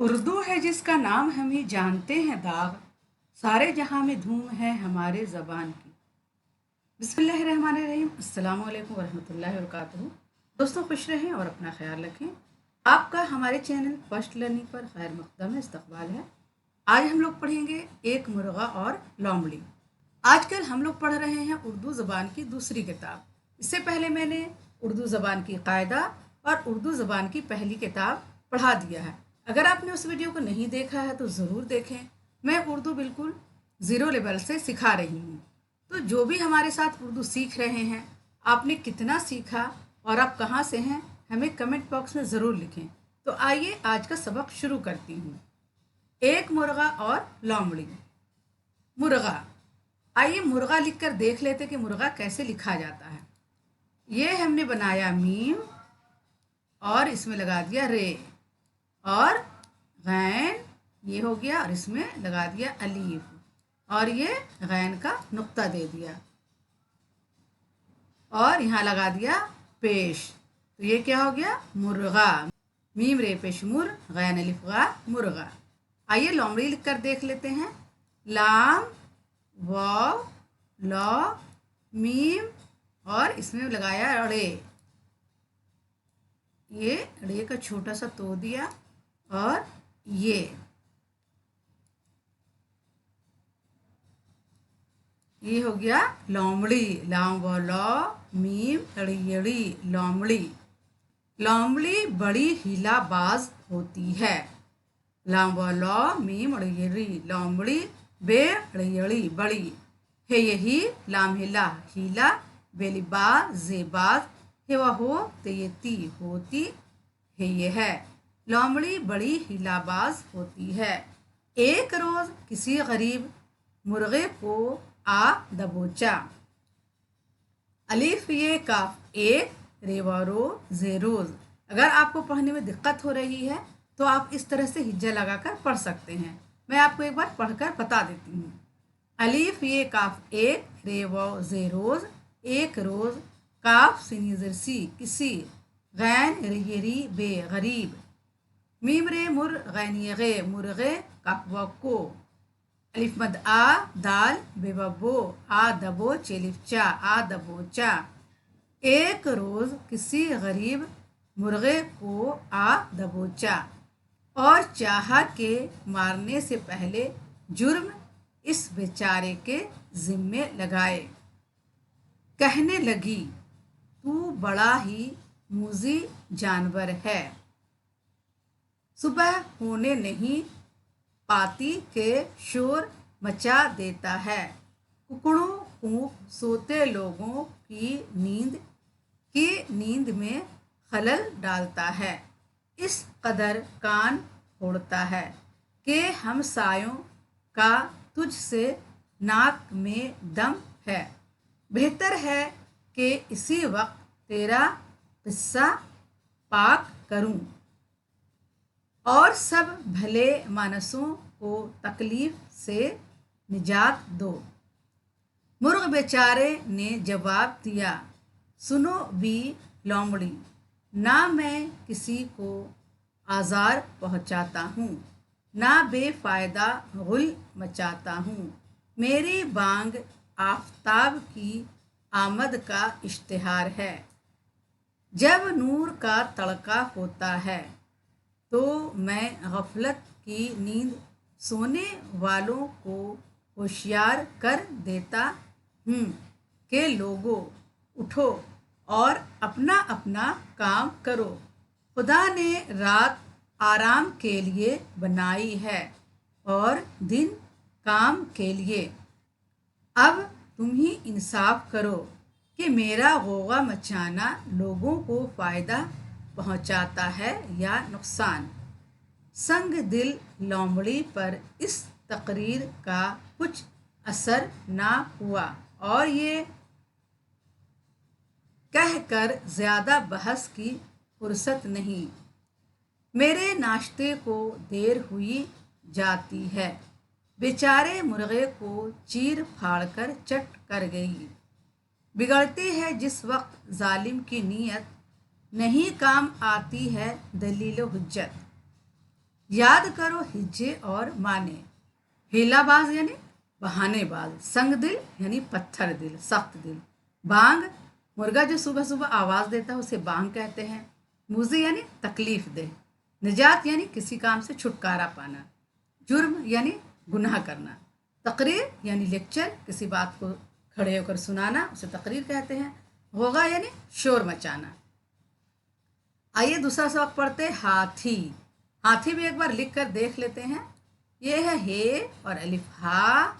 उर्दू है जिसका नाम हम ही जानते हैं दाग, सारे जहां में धूम है हमारे ज़बान की। बिस्मिल्लाहिर्रहमानिर्रहीम, अस्सलाम वालेकुम वरहमतुल्लाहि वबरकातुहू। दोस्तों खुश रहें और अपना ख्याल रखें। आपका हमारे चैनल फर्स्ट लर्निंग पर खैर मकदम इस्तकबाल है। आज हम लोग पढ़ेंगे एक मुर्गा और लोमड़ी। आजकल हम लोग पढ़ रहे हैं उर्दू ज़बान की दूसरी किताब। इससे पहले मैंने उर्दू ज़बान की कायदा और उर्दू ज़बान की पहली किताब पढ़ा दिया है। अगर आपने उस वीडियो को नहीं देखा है तो ज़रूर देखें। मैं उर्दू बिल्कुल ज़ीरो लेवल से सिखा रही हूँ। तो जो भी हमारे साथ उर्दू सीख रहे हैं, आपने कितना सीखा और आप कहाँ से हैं, हमें कमेंट बॉक्स में ज़रूर लिखें। तो आइए आज का सबक शुरू करती हूँ। एक मुर्गा और लोमड़ी। मुर्गा, आइए मुर्गा लिखकर देख लेते कि मुर्गा कैसे लिखा जाता है। ये हमने बनाया मीम और इसमें लगा दिया रे, और गैन ये हो गया और इसमें लगा दिया अलीफ, और ये गैन का नुक्ता दे दिया और यहाँ लगा दिया पेश। तो ये क्या हो गया? मुर्गा। मीम रे पेश मुर, गैन अलिफ गा, मुर्गा। आइए लोमड़ी लिख कर देख लेते हैं। लाम वाव लौ मीम और इसमें लगाया रे। ये रे का छोटा सा तो दिया और ये हो गया लोमड़ी। लाम व लौ मीम अड़ी लोमड़ी। लोमड़ी बड़ी हिलाबाज होती है। लाम व लौ मीम अड़ी लोमड़ी बे अड़ी बड़ी है। यही लाम हिला हीला बेलिबा जेबाज है वह हो तेती होती है। ये है लोमड़ी बड़ी हिलाबाज होती है। एक रोज किसी गरीब मुर्गे को आ दबोचा। अलिफ ये काफ एक रेवारो जेरोज। अगर आपको पढ़ने में दिक्कत हो रही है तो आप इस तरह से हिज्जा लगाकर पढ़ सकते हैं। मैं आपको एक बार पढ़कर बता देती हूँ। अलिफ ये काफ एक रेवो जेरोज एक रोज, काफ सिनीजरसी किसी, गैन रियरी बे गरीब, मीम रे मुर गैनियगे मुर्गे काफवा को, अलिफ मद आ दाल बेबो आ दबो चेलिफचा आ दबोचा। एक रोज किसी गरीब मुर्गे को आ दबोचा और चाहा के मारने से पहले जुर्म इस बेचारे के जिम्मे लगाए। कहने लगी, तू बड़ा ही मूजी जानवर है, सुबह होने नहीं पाती के शोर मचा देता है, कुकड़ों कूक सोते लोगों की नींद में खलल डालता है, इस कदर कान फोड़ता है कि हमसायों का तुझसे नाक में दम है। बेहतर है कि इसी वक्त तेरा किस्सा पाक करूं और सब भले मानसों को तकलीफ से निजात दो। मुर्ग बेचारे ने जवाब दिया, सुनो भी लोमड़ी, ना मैं किसी को आज़ार पहुंचाता हूँ, ना बेफ़ायदा गुल मचाता हूँ। मेरी बांग आफताब की आमद का इश्तिहार है। जब नूर का तड़का होता है तो मैं गफलत की नींद सोने वालों को होशियार कर देता हूँ कि लोगों उठो और अपना अपना काम करो। खुदा ने रात आराम के लिए बनाई है और दिन काम के लिए। अब तुम ही इंसाफ करो कि मेरा गोगा मचाना लोगों को फ़ायदा पहुंचाता है या नुकसान। संग दिल लोमड़ी पर इस तकरीर का कुछ असर ना हुआ और ये कहकर ज़्यादा बहस की फुर्सत नहीं, मेरे नाश्ते को देर हुई जाती है। बेचारे मुर्गे को चीर फाड़ कर चट कर गई। बिगड़ती है जिस वक्त जालिम की नीयत, नहीं काम आती है दलील हुज्जत। याद करो हिज्जे और माने। हेलाबाज यानी बहानेबाज, संग दिल यानी पत्थर दिल, सख्त दिल। बांग मुर्गा जो सुबह सुबह आवाज देता है उसे बांग कहते हैं। मुजी यानी तकलीफ दे। निजात यानी किसी काम से छुटकारा पाना। जुर्म यानी गुनाह करना। तकरीर यानी लेक्चर, किसी बात को खड़े होकर सुनाना उसे तकरीर कहते हैं। होगा यानी शोर मचाना। आइए दूसरा सबक पढ़ते हैं, हाथी। हाथी भी एक बार लिख कर देख लेते हैं। ये है हे और अलिफ हा,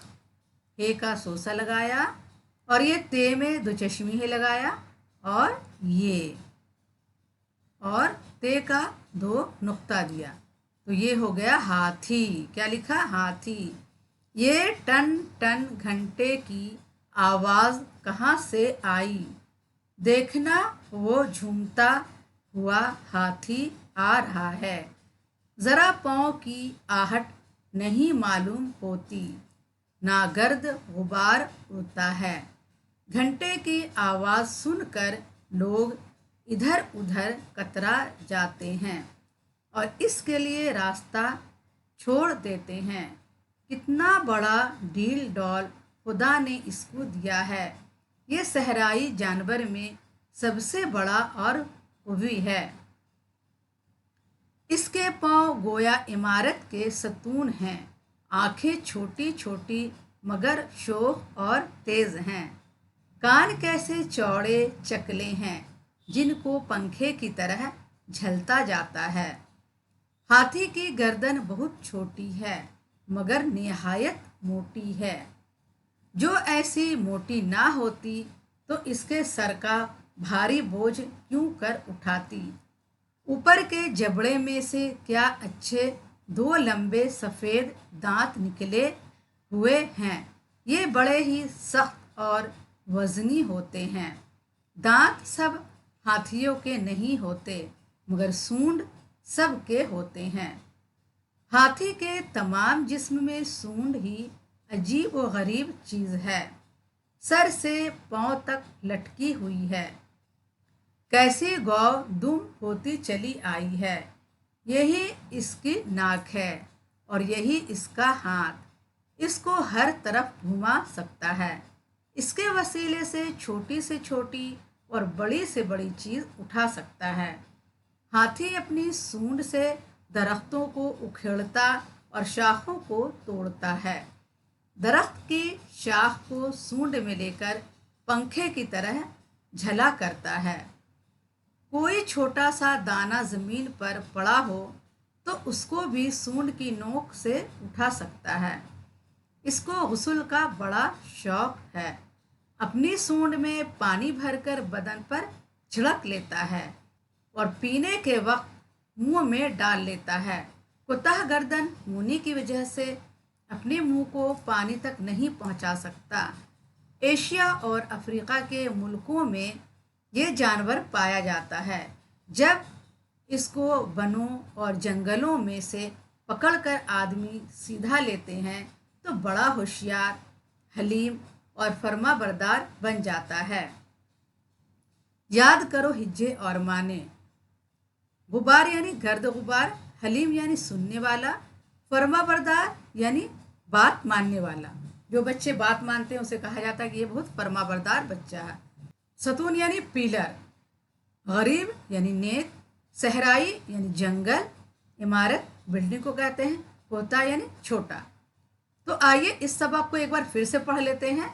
हे का सोसा लगाया, और ये ते में दो चश्मी है लगाया, और ये और ते का दो नुक्ता दिया, तो ये हो गया हाथी। क्या लिखा? हाथी। ये टन टन घंटे की आवाज कहाँ से आई? देखना वो झूमता हुआ हाथी आ रहा है। जरा पाँव की आहट नहीं मालूम होती, ना गर्द गुबार उड़ता है। घंटे की आवाज़ सुनकर लोग इधर उधर कतरा जाते हैं और इसके लिए रास्ता छोड़ देते हैं। कितना बड़ा ढील डॉल खुदा ने इसको दिया है। ये सहराई जानवर में सबसे बड़ा और कवी है। इसके पांव गोया इमारत के सतून हैं। आंखें छोटी छोटी मगर शोख और तेज हैं। कान कैसे चौड़े चकले हैं जिनको पंखे की तरह झलता जाता है। हाथी की गर्दन बहुत छोटी है मगर निहायत मोटी है। जो ऐसी मोटी ना होती तो इसके सर का भारी बोझ क्यों कर उठाती। ऊपर के जबड़े में से क्या अच्छे दो लंबे सफ़ेद दांत निकले हुए हैं। ये बड़े ही सख्त और वजनी होते हैं। दांत सब हाथियों के नहीं होते मगर सूंड सब के होते हैं। हाथी के तमाम जिस्म में सूंड ही अजीब व गरीब चीज़ है। सर से पांव तक लटकी हुई है। कैसी गौ दुम होती चली आई है। यही इसकी नाक है और यही इसका हाथ। इसको हर तरफ घुमा सकता है। इसके वसीले से छोटी और बड़ी से बड़ी चीज़ उठा सकता है। हाथी अपनी सूंड से दरख्तों को उखेड़ता और शाखों को तोड़ता है। दरख्त की शाख को सूंड में लेकर पंखे की तरह झला करता है। कोई छोटा सा दाना जमीन पर पड़ा हो तो उसको भी सूंड की नोक से उठा सकता है। इसको गुस्ल का बड़ा शौक है। अपनी सूंड में पानी भरकर बदन पर छिड़क लेता है और पीने के वक्त मुंह में डाल लेता है। कुत्ता गर्दन होने की वजह से अपने मुंह को पानी तक नहीं पहुंचा सकता। एशिया और अफ्रीका के मुल्कों में ये जानवर पाया जाता है। जब इसको वनों और जंगलों में से पकड़कर आदमी सीधा लेते हैं तो बड़ा होशियार, हलीम और फर्माबरदार बन जाता है। याद करो हिज्जे और माने। गुबार यानी गर्द गुबार, हलीम यानी सुनने वाला, फर्माबरदार यानी बात मानने वाला। जो बच्चे बात मानते हैं उसे कहा जाता है कि ये बहुत फर्माबरदार बच्चा है। सतून यानी पिलर, गरीब यानी नेक, सहराई यानी जंगल, इमारत बिल्डिंग को कहते हैं, पोता यानी छोटा। तो आइए इस सबक को एक बार फिर से पढ़ लेते हैं।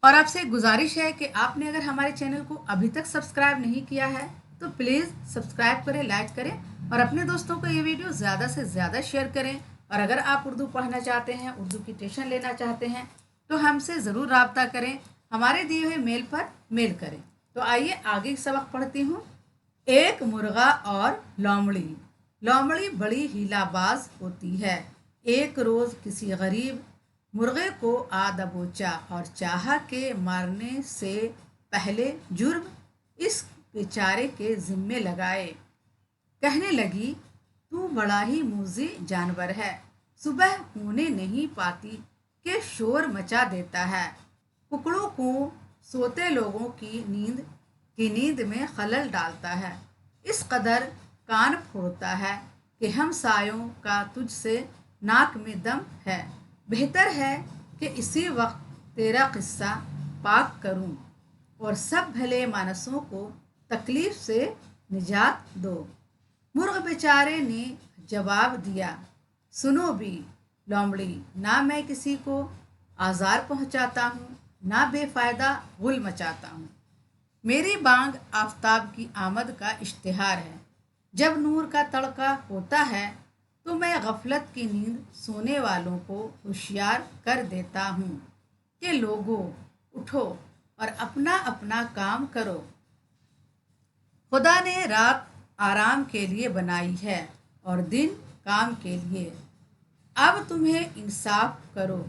और आपसे गुजारिश है कि आपने अगर हमारे चैनल को अभी तक सब्सक्राइब नहीं किया है तो प्लीज़ सब्सक्राइब करें, लाइक करें और अपने दोस्तों को ये वीडियो ज़्यादा से ज़्यादा शेयर करें। और अगर आप उर्दू पढ़ना चाहते हैं, उर्दू की ट्यूशन लेना चाहते हैं तो हमसे ज़रूर रब्ता करें। हमारे दिए हुए मेल पर मेल करें। तो आइए आगे सबक पढ़ती हूँ। एक मुर्गा और लोमड़ी। लोमड़ी बड़ी हीलाबाज होती है। एक रोज़ किसी गरीब मुर्गे को आ दबोचा और चाहा के मारने से पहले जुर्म इस बेचारे के जिम्मे लगाए। कहने लगी, तू बड़ा ही मूजी जानवर है, सुबह होने नहीं पाती कि शोर मचा देता है। कुकड़ों को सोते लोगों की नींद में खलल डालता है। इस कदर कान फोड़ता है کہ ہم سایوں کا تجھ سے ناک میں دم ہے، بہتر ہے کہ اسی وقت تیرا قصہ پاک کروں اور سب بھلے مانسوں کو تکلیف سے نجات دو۔ مرغ بیچارے نے جواب دیا، سنو بھی لومڑی، نہ میں کسی کو آزار پہنچاتا ہوں، نہ بے فائدہ غل مچاتا ہوں۔ میری بانگ آفتاب کی آمد کا اشتہار ہے۔ جب نور کا تڑکا ہوتا ہے تو میں غفلت کی نیند سونے والوں کو ہوشیار کر دیتا ہوں کہ لوگوں اٹھو اور اپنا اپنا کام کرو۔ خدا نے رات آرام کے لیے بنائی ہے اور دن کام کے لیے۔ اب تمہیں انصاف کرو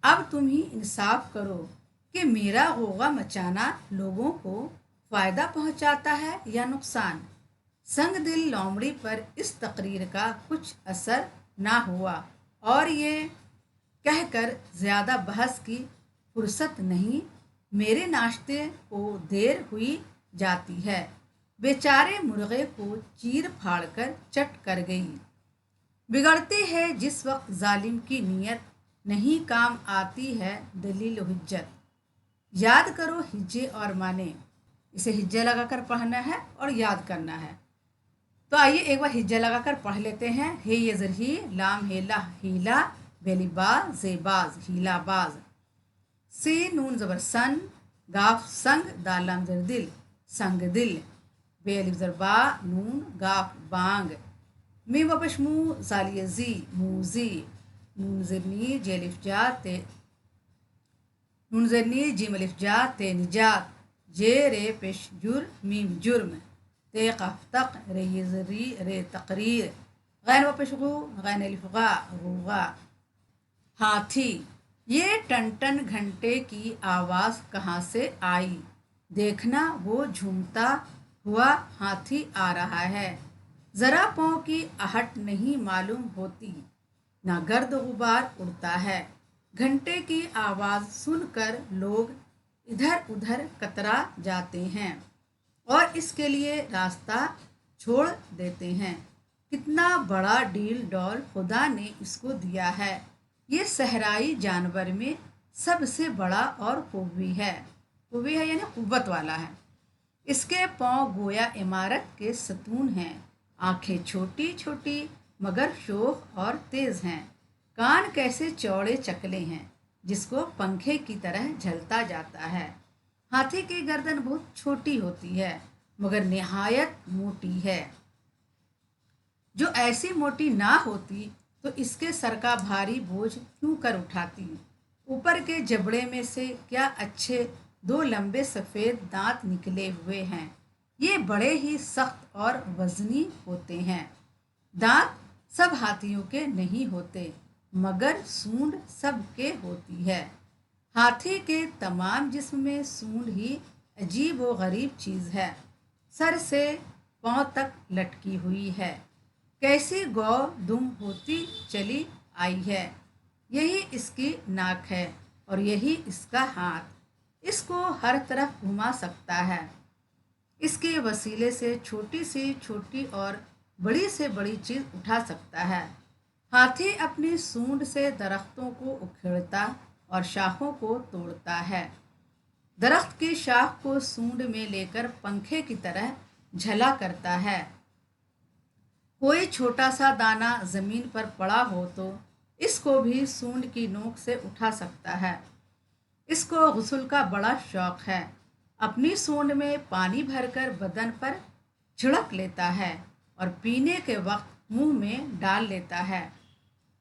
اب تم ہی انصاف کرو کہ میرا غوغا مچانا لوگوں کو فائدہ پہنچاتا ہے یا نقصان۔ سنگ دل لومڑی پر اس تقریر کا کچھ اثر نہ ہوا اور یہ کہہ کر زیادہ بحث کی فرصت نہیں، میرے ناشتے کو دیر ہوئی جاتی ہے۔ بیچارے مرغے کو چیر پھاڑ کر چٹ کر گئی۔ بگڑتی ہے جس وقت ظالم کی نیت، نہیں کام آتی ہے دلیل و حجت۔ یاد کرو ہجے اور معنی، اسے ہجے لگا کر پڑھنا ہے اور یاد کرنا ہے۔ تو آئیے ایک بار ہجے لگا کر پڑھ لیتے ہیں۔ ہے یہ زرہی، لام ہیلا ہیلا، بیلی باز زے باز ہیلا باز، سین نون زبر سن، گاف سنگ، دال لام زر دل سنگ دل، بے الف زر با، نون گاف بانگ، میم و پیش مو زالیہ زی موزی، نون زر نی جے الف جا تے نون زر نی جیم الف جا تے نجات، جے رے پیش جر میم جرم، تے قاف تق، رے یہ زر ری رے تقریر، غین و پیش غو، غین الف غا غوغا۔ ہاتھی، یہ ٹن ٹن گھنٹے کی آواز کہاں سے آئی؟ دیکھنا وہ جھومتا ہوا ہاتھی آ رہا ہے، ذرا پاؤں کی آہٹ نہیں معلوم ہوتی، نہ گرد غبار اڑتا ہے۔ گھنٹے کی آواز سن کر لوگ ادھر ادھر کترا جاتے ہیں اور اس کے لیے راستہ چھوڑ دیتے ہیں۔ کتنا بڑا ڈیل ڈول خدا نے اس کو دیا ہے، یہ صحرائی جانور میں سب سے بڑا اور قوی ہے یعنی قوت والا ہے۔ اس کے پاؤں گویا عمارت کے ستون ہیں، آنکھیں چھوٹی چھوٹی مگر شوخ اور تیز ہیں، کان کیسے چوڑے چکلے ہیں جس کو پنکھے کی طرح جھلتا جاتا ہے۔ ہاتھی کی گردن بہت چھوٹی ہوتی ہے مگر نہایت موٹی ہے، جو ایسی موٹی نہ ہوتی تو اس کے سر کا بھاری بوجھ کیوں کر اٹھاتی۔ اوپر کے جبڑے میں سے کیا اچھے دو لمبے سفید دانت نکلے ہوئے ہیں، یہ بڑے ہی سخت اور وزنی ہوتے ہیں۔ دانت سب ہاتھیوں کے نہیں ہوتے مگر سونڈ سب کے ہوتی ہے۔ ہاتھی کے تمام جسم میں سونڈ ہی عجیب و غریب چیز ہے، سر سے پاؤں تک لٹکی ہوئی ہے، کیسی گو دم ہوتی چلی آئی ہے۔ یہی اس کی ناک ہے اور یہی اس کا ہاتھ، اس کو ہر طرف گھما سکتا ہے، اس کے وسیلے سے چھوٹی سی چھوٹی اور بڑی سے بڑی چیز اٹھا سکتا ہے۔ ہاتھی اپنی سونڈ سے درختوں کو اکھیڑتا اور شاخوں کو توڑتا ہے، درخت کی شاخ کو سونڈ میں لے کر پنکھے کی طرح جھلا کرتا ہے۔ کوئی چھوٹا سا دانہ زمین پر پڑا ہو تو اس کو بھی سونڈ کی نوک سے اٹھا سکتا ہے۔ اس کو غسل کا بڑا شوق ہے، اپنی سونڈ میں پانی بھر کر بدن پر چھڑک لیتا ہے اور پینے کے وقت منہ میں ڈال لیتا ہے۔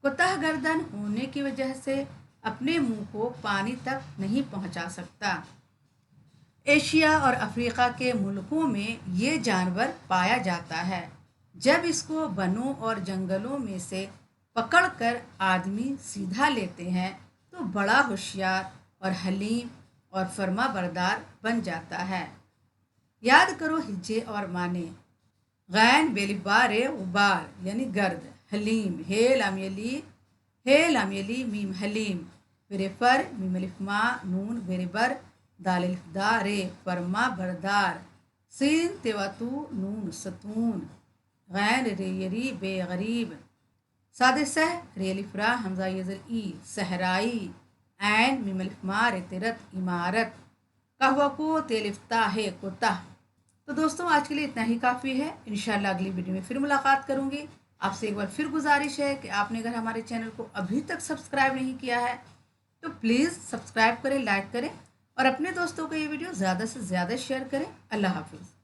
کوتاہ گردن ہونے کی وجہ سے اپنے منہ کو پانی تک نہیں پہنچا سکتا۔ ایشیا اور افریقہ کے ملکوں میں یہ جانور پایا جاتا ہے۔ جب اس کو بنوں اور جنگلوں میں سے پکڑ کر آدمی سیدھا لیتے ہیں تو بڑا ہوشیار اور حلیم اور فرما بردار بن جاتا ہے۔ یاد کرو ہجے اور معنی، غین بیلف بار غبار یعنی گرد، حلیم ہے لام یلی میم حلیم، بر فر میم الف ما نون بر بر دال الف دا رے فرما بردار، سین تیواتو نون ستون، गैन रेयरी बेगरीब सादे सह रेलिफ्रा हमजा यजर ई सहराई ऐन मिमलिफमार तिरत इमारत कहवा को तेलिफ्ता है कुत्ता। तो दोस्तों आज के लिए इतना ही काफ़ी है। इंशाल्लाह अगली वीडियो में फिर मुलाकात करूंगी। आपसे एक बार फिर गुजारिश है कि आपने अगर हमारे चैनल को अभी तक सब्सक्राइब नहीं किया है तो प्लीज़ सब्सक्राइब करें, लाइक करें और अपने दोस्तों को ये वीडियो ज़्यादा से ज़्यादा शेयर करें। अल्लाह हाफिज़।